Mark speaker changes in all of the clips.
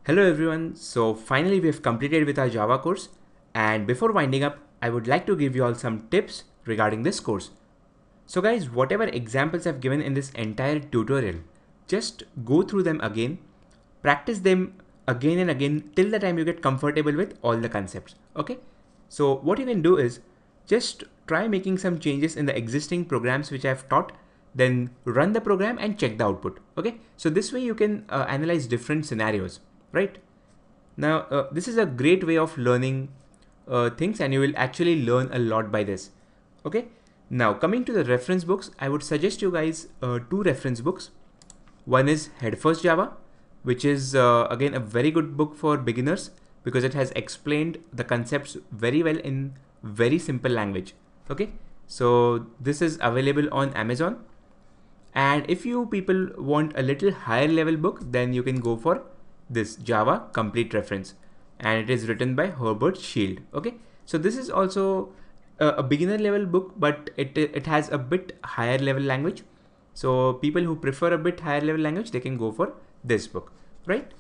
Speaker 1: Hello everyone, so finally we have completed with our Java course, and before winding up, I would like to give you all some tips regarding this course. So guys, whatever examples I've given in this entire tutorial, just go through them again, practice them again and again till the time you get comfortable with all the concepts, okay? So what you can do is, just try making some changes in the existing programs which I've taught, then run the program and check the output, okay? So this way you can analyze different scenarios, right? Now, this is a great way of learning things, and you will actually learn a lot by this. Okay. Now, coming to the reference books, I would suggest you guys two reference books. One is Head First Java, which is again a very good book for beginners because it has explained the concepts very well in very simple language. Okay. So this is available on Amazon. And if you people want a little higher level book, then you can go for this Java Complete Reference, and it is written by Herbert Shield. Okay, so this is also a beginner level book, but it has a bit higher level language. So people who prefer a bit higher level language, they can go for this book, right?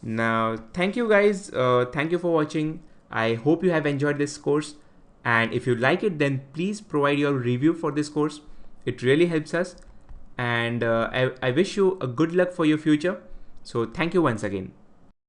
Speaker 1: Now, thank you guys. Thank you for watching. I hope you have enjoyed this course. And if you like it, then please provide your review for this course. It really helps us. And I wish you a good luck for your future. So thank you once again.